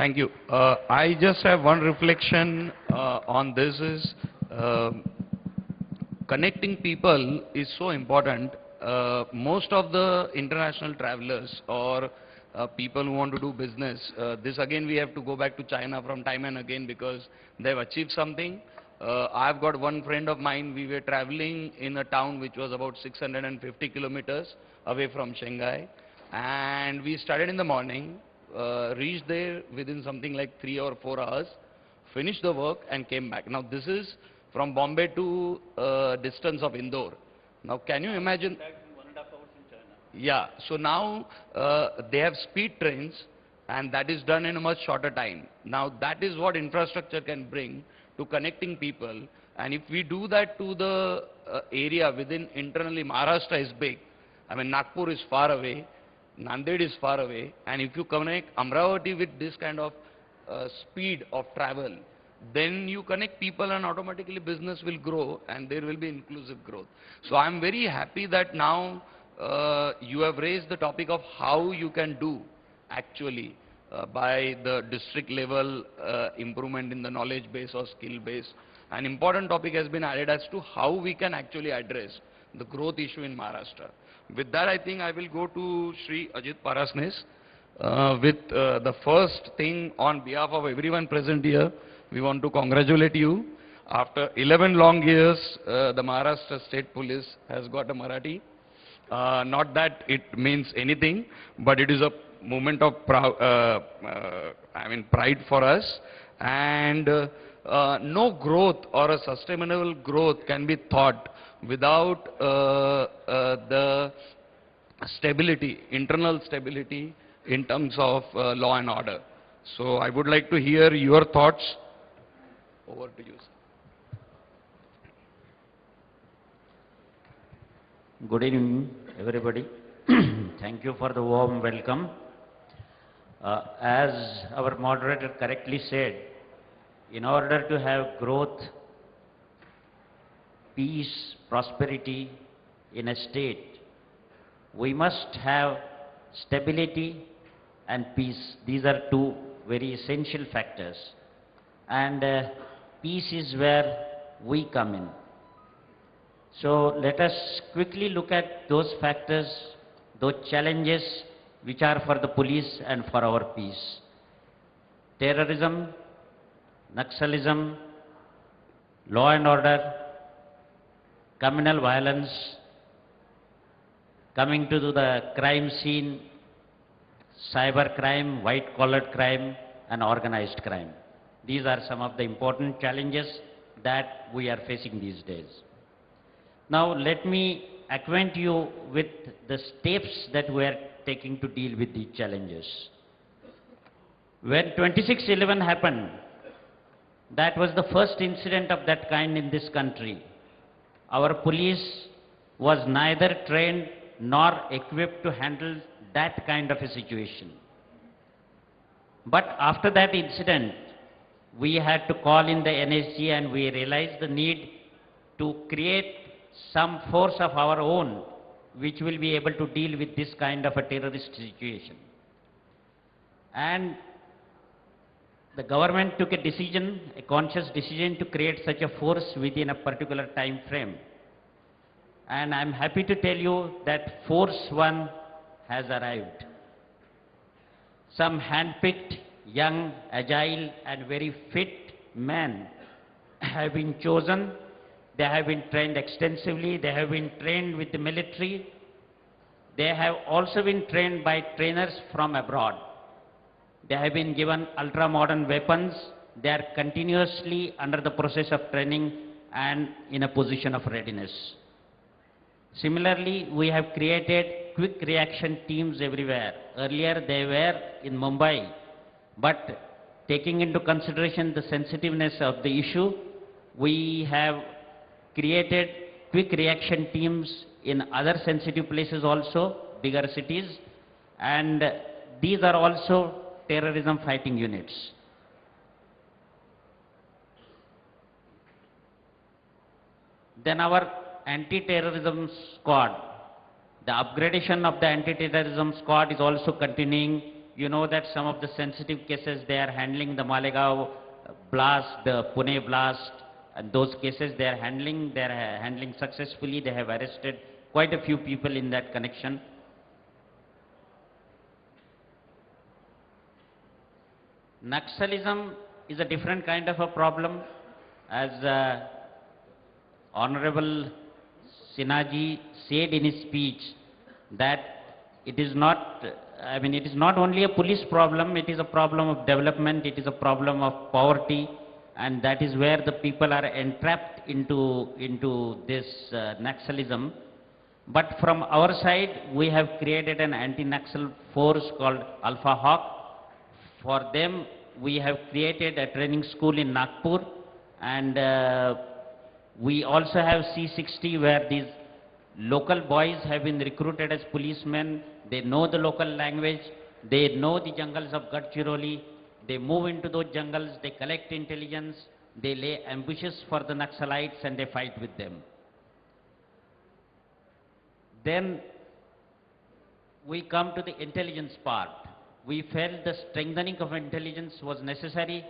Thank you. I just have one reflection on this is connecting people is so important. Most of the international travelers or people who want to do business, this again we have to go back to China from time and again because they've achieved something. I've got one friend of mine, we were traveling in a town which was about 650 kilometers away from Shanghai, and we started in the morning, reached there within something like 3 or 4 hours, finished the work and came back. Now this is from Bombay to distance of Indore. Now can you imagine? Yeah, so now they have speed trains and that is done in a much shorter time. Now that is what infrastructure can bring to connecting people, and if we do that to the area within internally, Maharashtra is big. I mean Nagpur is far away, Nanded is far away, and if you connect Amravati with this kind of speed of travel, then you connect people and automatically business will grow and there will be inclusive growth. So I'm very happy that now you have raised the topic of how you can do actually by the district level improvement in the knowledge base or skill base. An important topic has been added as to how we can actually address the growth issue in Maharashtra. With that, I think I will go to Shri Ajit Parasnis with the first thing on behalf of everyone present here. We want to congratulate you. After 11 long years, the Maharashtra State Police has got a Marathi. Not that it means anything, but it is a moment of pride for us. And no growth or a sustainable growth can be thought without the stability, internal stability in terms of law and order. So I would like to hear your thoughts. Over to you, sir. Good evening, everybody. Thank you for the warm welcome. As our moderator correctly said, in order to have growth, peace, prosperity in a state, we must have stability and peace. These are two very essential factors. And peace is where we come in. So let us quickly look at those factors, those challenges which are for the police and for our peace. Terrorism, Naxalism, law and order, communal violence, coming to the crime scene, cyber crime, white-collar crime, and organized crime. These are some of the important challenges that we are facing these days. Now let me acquaint you with the steps that we are taking to deal with these challenges. When 26/11 happened, that was the first incident of that kind in this country. Our police was neither trained nor equipped to handle that kind of a situation. But after that incident, we had to call in the NSG and we realized the need to create some force of our own which will be able to deal with this kind of a terrorist situation. And the government took a decision, a conscious decision to create such a force within a particular time frame. And I'm happy to tell you that Force 1 has arrived. Some hand-picked, young, agile and very fit men have been chosen. They have been trained extensively. They have been trained with the military. They have also been trained by trainers from abroad. They have been given ultra-modern weapons. They are continuously under the process of training and in a position of readiness. Similarly, we have created quick reaction teams everywhere. Earlier they were in Mumbai, but taking into consideration the sensitiveness of the issue, we have created quick reaction teams in other sensitive places also, bigger cities, and these are also terrorism fighting units. Then our anti-terrorism squad, the upgradation of the anti-terrorism squad is also continuing you know that some of the sensitive cases they are handling, the Malegaon blast, the Pune blast, and those cases they are handling successfully. They have arrested quite a few people in that connection. Naxalism is a different kind of a problem, as Honorable Sinhaji said in his speech that it is not, it is not only a police problem, it is a problem of development, it is a problem of poverty, and that is where the people are entrapped into this Naxalism. But from our side, we have created an anti-Naxal force called Alpha Hawk. For them, we have created a training school in Nagpur, and we also have C60 where these local boys have been recruited as policemen. They know the local language, they know the jungles of Gadchiroli, they move into those jungles, they collect intelligence, they lay ambushes for the Naxalites and they fight with them. Then we come to the intelligence part. We felt the strengthening of intelligence was necessary,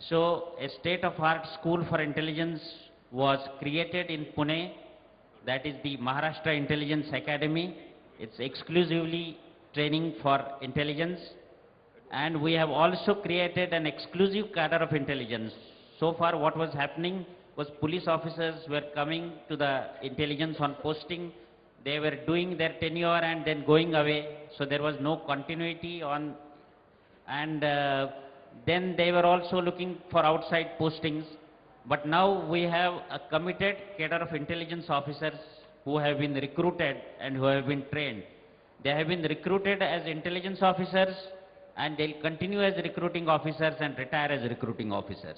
so a state-of-art school for intelligence was created in Pune. That is the Maharashtra Intelligence Academy. It's exclusively training for intelligence. And we have also created an exclusive cadre of intelligence. So far what was happening was police officers were coming to the intelligence on posting. They were doing their tenure and then going away. So there was no continuity on, and then they were also looking for outside postings. But now we have a committed cadre of intelligence officers who have been recruited and who have been trained. They have been recruited as intelligence officers and they'll continue as recruiting officers and retire as recruiting officers.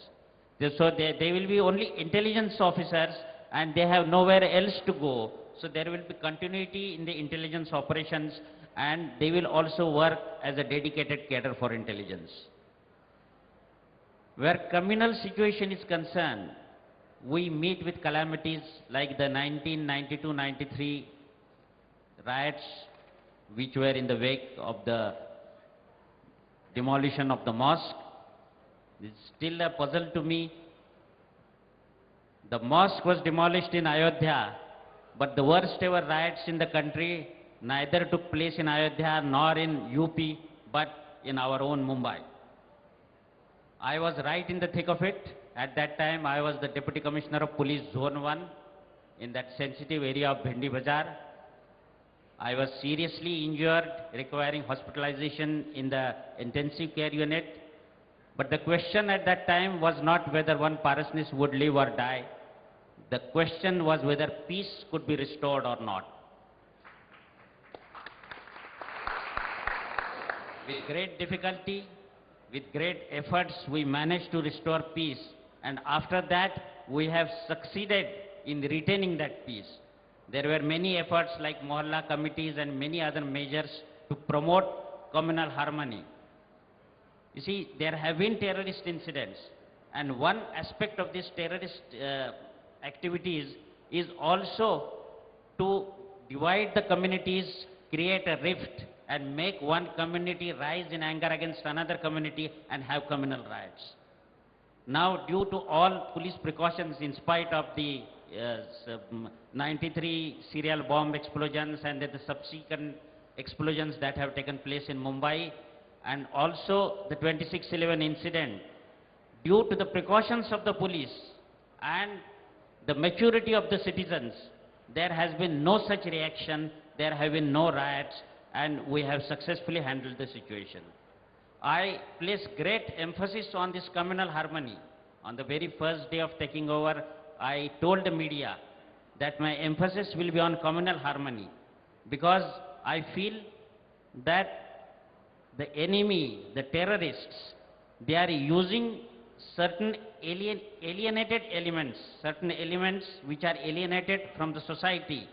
So they will be only intelligence officers and they have nowhere else to go. So there will be continuity in the intelligence operations and they will also work as a dedicated cadre for intelligence. Where communal situation is concerned, we meet with calamities like the 1992-93 riots, which were in the wake of the demolition of the mosque. It's still a puzzle to me. The mosque was demolished in Ayodhya, but the worst ever riots in the country neither took place in Ayodhya nor in UP, but in our own Mumbai. I was right in the thick of it. At that time, I was the Deputy Commissioner of Police Zone 1 in that sensitive area of Bhendi Bazaar. I was seriously injured, requiring hospitalization in the intensive care unit. But the question at that time was not whether one Parasnis would live or die. The question was whether peace could be restored or not. With great difficulty, with great efforts, we managed to restore peace. And after that, we have succeeded in retaining that peace. There were many efforts like Mohalla committees and many other measures to promote communal harmony. You see, there have been terrorist incidents. And one aspect of these terrorist activities is also to divide the communities, create a rift, and make one community rise in anger against another community and have communal riots. Now, due to all police precautions in spite of the 93 serial bomb explosions and the subsequent explosions that have taken place in Mumbai, and also the 26/11 incident, due to the precautions of the police and the maturity of the citizens, there has been no such reaction, there have been no riots, and we have successfully handled the situation. I place great emphasis on this communal harmony. On the very first day of taking over, I told the media that my emphasis will be on communal harmony because I feel that the enemy, the terrorists, they are using certain alienated elements, certain elements which are alienated from the society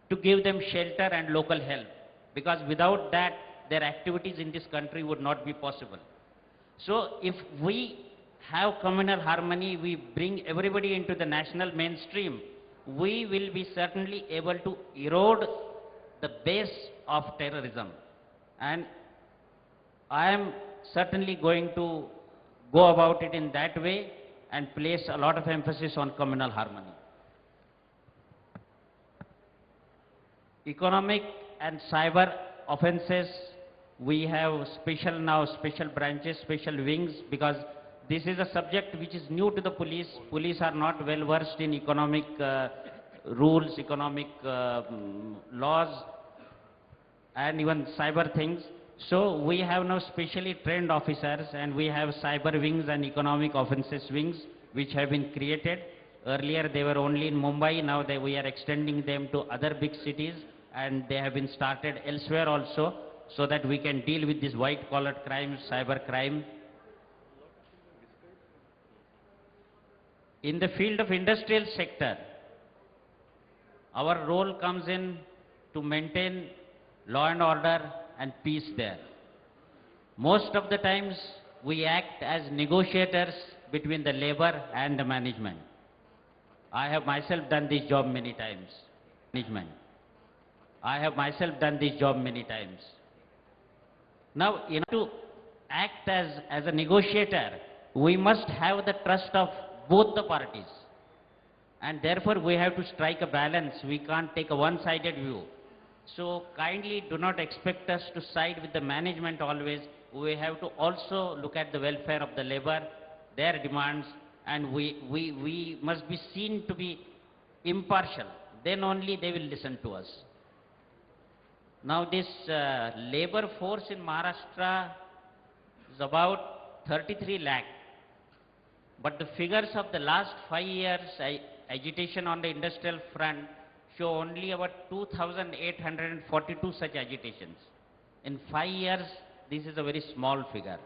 to give them shelter and local help. Because without that, their activities in this country would not be possible. So if we have communal harmony, we bring everybody into the national mainstream, we will be certainly able to erode the base of terrorism. And I am certainly going to go about it in that way and place a lot of emphasis on communal harmony. Economic and cyber offenses, we have special branches, special wings, because this is a subject which is new to the police. Police are not well versed in economic rules, economic laws, and even cyber things. So we have now specially trained officers, and we have cyber wings and economic offenses wings which have been created. Earlier they were only in Mumbai, now we are extending them to other big cities, and they have been started elsewhere also, so that we can deal with this white-collar crime, cyber crime. In the field of industrial sector, our role comes in to maintain law and order and peace there. Most of the times, we act as negotiators between the labor and the management. I have myself done this job many times. I have myself done this job many times. Now, in order to act as a negotiator, we must have the trust of both the parties. And therefore, we have to strike a balance. We can't take a one-sided view. So kindly do not expect us to side with the management always. We have to also look at the welfare of the labor, their demands, and we must be seen to be impartial. Then only they will listen to us. Now this labor force in Maharashtra is about 33 lakh. But the figures of the last 5 years agitation on the industrial front show only about 2,842 such agitations. In 5 years, this is a very small figure.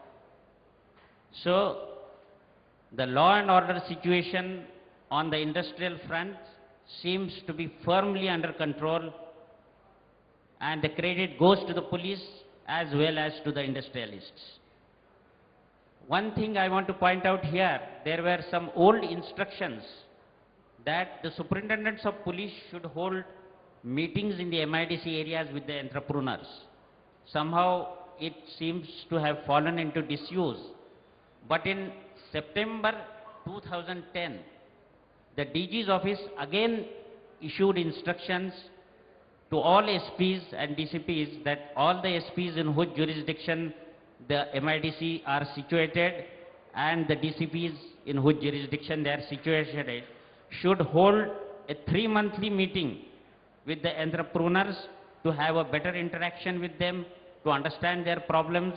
So the law and order situation on the industrial front seems to be firmly under control, and the credit goes to the police as well as to the industrialists. One thing I want to point out here, there were some old instructions that the superintendents of police should hold meetings in the MIDC areas with the entrepreneurs. Somehow it seems to have fallen into disuse. But in September 2010, the DG's office again issued instructions to all SPs and DCPs that all the SPs in whose jurisdiction the MIDC are situated and the DCPs in whose jurisdiction they are situated should hold a 3-monthly meeting with the entrepreneurs to have a better interaction with them, to understand their problems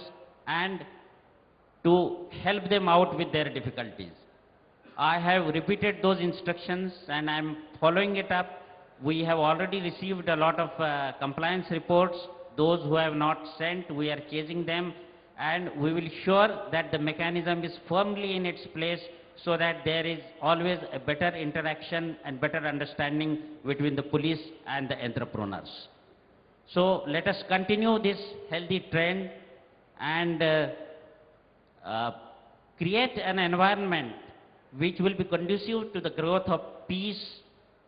and to help them out with their difficulties. I have repeated those instructions and I am following it up. We have already received a lot of compliance reports. Those who have not sent, we are chasing them, and we will ensure that the mechanism is firmly in its place so that there is always a better interaction and better understanding between the police and the entrepreneurs. So let us continue this healthy trend and create an environment which will be conducive to the growth of peace,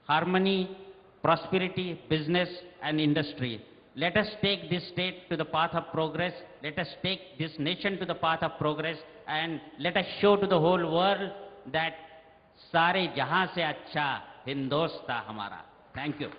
harmony, prosperity, business and industry. Let us take this state to the path of progress. Let us take this nation to the path of progress, and let us show to the whole world that सारे जहां से अच्छा हिंदोस्तान हमारा. Thank you.